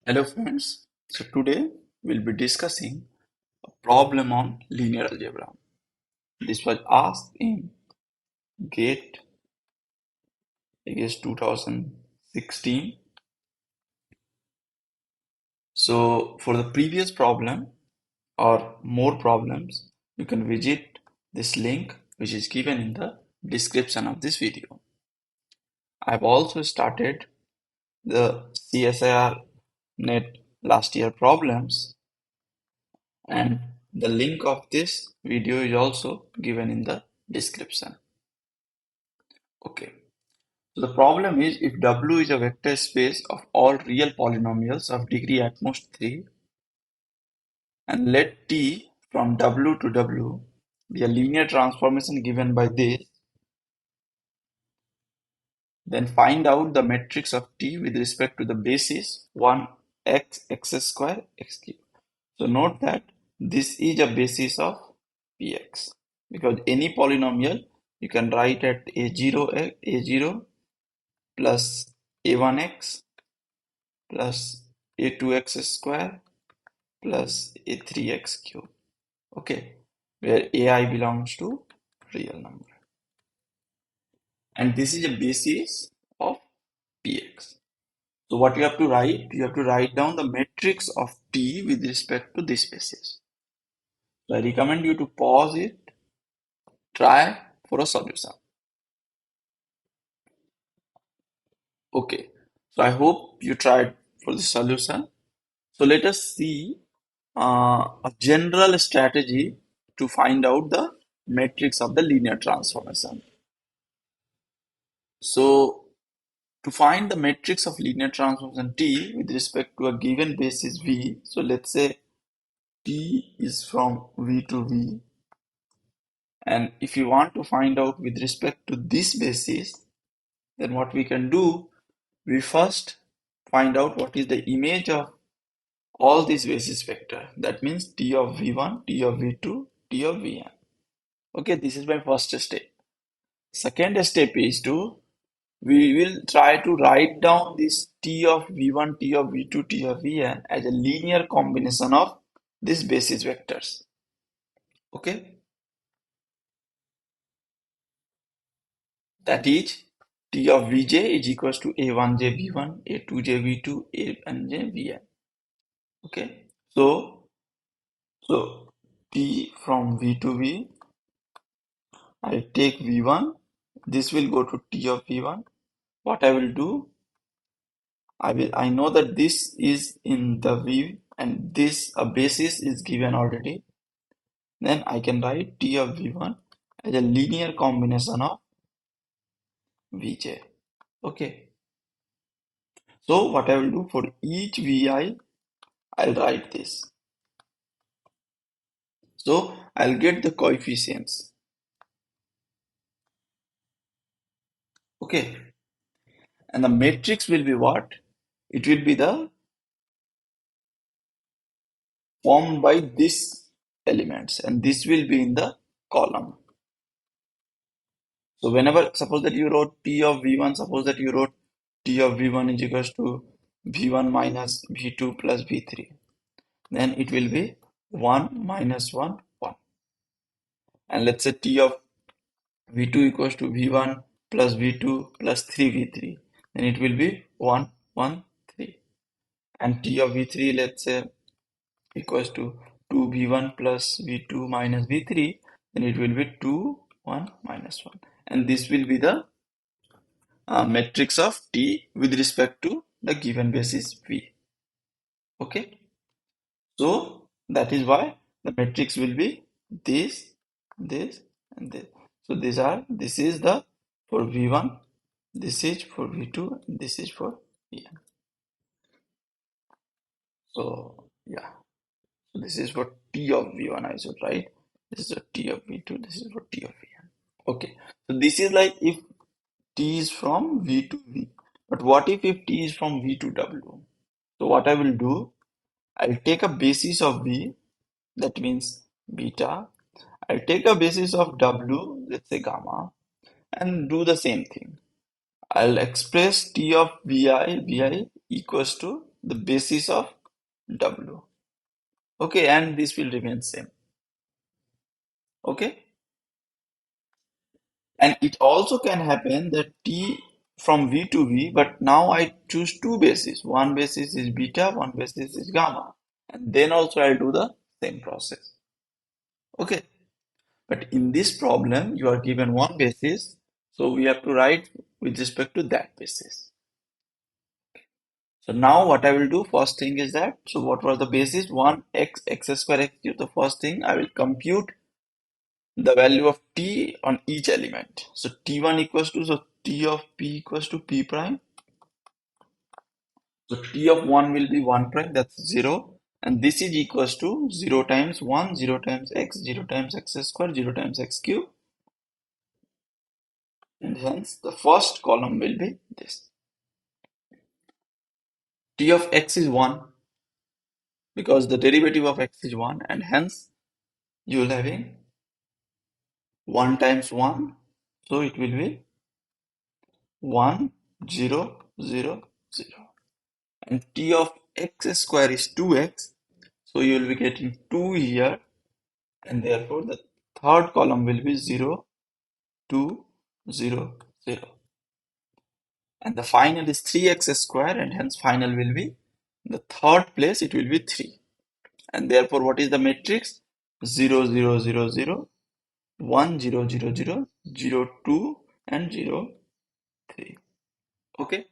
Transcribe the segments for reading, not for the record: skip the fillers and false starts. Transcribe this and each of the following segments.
Hello friends, so today we'll be discussing a problem on linear algebra. This was asked in GATE, I guess 2016. So for the previous problem or more problems, you can visit this link which is given in the description of this video. I've also started the CSIR NET last year problems, and the link of this video is also given in the description. Okay, so the problem is if W is a vector space of all real polynomials of degree at most 3 and let T from W to W be a linear transformation given by this, then find out the matrix of T with respect to the basis 1 x square x cube. So note that this is a basis of Px because any polynomial you can write at a0 plus a1x plus a2x square plus a3x cube. Okay, where ai belongs to real number. And this is a basis of Px. So what you have to write? You have to write down the matrix of T with respect to this basis. So I recommend you to pause it, try for a solution. Okay, so I hope you tried for the solution. So let us see a general strategy to find out the matrix of the linear transformation. So to find the matrix of linear transformation T with respect to a given basis V, so let's say T is from V to V, and if you want to find out with respect to this basis, then what we can do, we first find out what is the image of all these basis vector. That means T of V1, T of V2, T of Vn. Okay, this is my first step. Second step is we will try to write down this T of V1, T of V2, T of Vn as a linear combination of these basis vectors. Okay, that is T of Vj is equals to A1j V1, A2j V2, An Vn. Okay, so T from V to V, I take V1, this will go to T of V1. What I will do, I know that this is in the V and this a basis is given already. Then I can write T of V1 as a linear combination of Vj. Okay. So what I will do for each Vi, I'll write this. So I'll get the coefficients. Okay. And the matrix will be what? It will be the formed by these elements and this will be in the column. So whenever, suppose that you wrote T of V1, suppose that you wrote T of V1 is equals to V1 minus V2 plus V3. Then it will be 1 minus 1, 1. And let's say T of V2 equals to V1 plus V2 plus 3V3. Then it will be 1, 1, 3. And T of V3, let's say, equals to 2V1 plus V2 minus V3. Then it will be 2, 1, minus 1. And this will be the matrix of T with respect to the given basis V. Okay. So that is why the matrix will be this, this, and this. So this is the for V1, this is for V2, and this is for Vn. So yeah, so this is for T of V1 I should write. This is for T of V2, this is for T of Vn. Okay, so this is like if T is from V to V. But what if T is from V to W? So what I will do, I'll take a basis of V, that means beta. I'll take a basis of W, let's say gamma, and do the same thing. I'll express T of Vi equals to the basis of W. Okay, and this will remain same. Okay, and it also can happen that T from V to V, but now I choose two bases. One basis is beta, one basis is gamma. And then also I'll do the same process. Okay, but in this problem, you are given one basis, so we have to write with respect to that basis. So now what I will do, first thing is that, so what was the basis? 1x, x square, x cube. The first thing I will compute the value of t on each element. So t1 equals to, so t of p equals to p prime. So t of 1 will be 1 prime, that's 0. And this is equals to 0 times 1, 0 times x, 0 times x square, 0 times x cube. And hence the first column will be this. T of x is 1 because the derivative of x is 1, and hence you will having 1 times 1. So it will be 1, 0, 0, 0. And t of x square is 2x. So you will be getting 2 here, and therefore the third column will be 0, 2, 0, 0. And the final is 3x square, and hence final will be the third place, it will be 3. And therefore, what is the matrix? 0, 0, 0, 0, 1, 0, 0, 0, 0, 2, and 0, 3. Okay,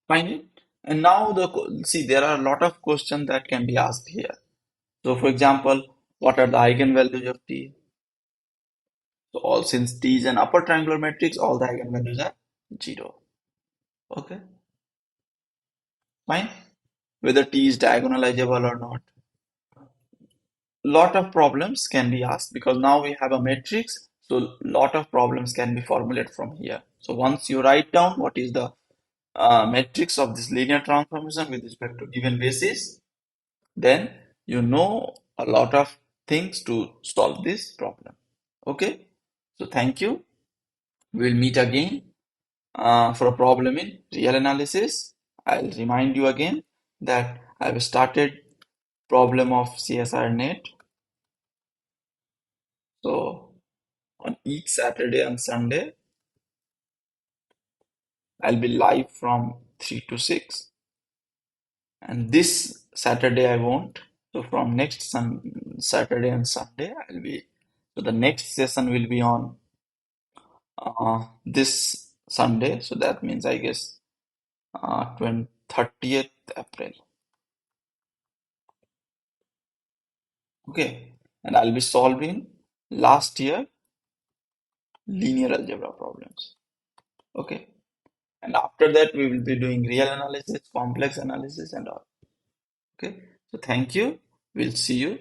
fine. And now see, there are a lot of questions that can be asked here. So, for example, what are the eigenvalues of T? So, all since T is an upper triangular matrix, all the eigenvalues are 0. Okay, fine. Whether T is diagonalizable or not. Lot of problems can be asked because now we have a matrix, so lot of problems can be formulated from here. So once you write down what is the matrix of this linear transformation with respect to given basis, then you know a lot of things to solve this problem. Okay, so thank you. We'll meet again for a problem in real analysis. I'll remind you again that I've started problem of CSIR NET. So on each Saturday and Sunday, I'll be live from 3 to 6. And this Saturday I won't. So from next Saturday and Sunday, I'll be. So the next session will be on this Sunday. So that means I guess 30th April. Okay. And I'll be solving last year linear algebra problems. Okay. And after that, we will be doing real analysis, complex analysis, and all. Okay. So thank you. We'll see you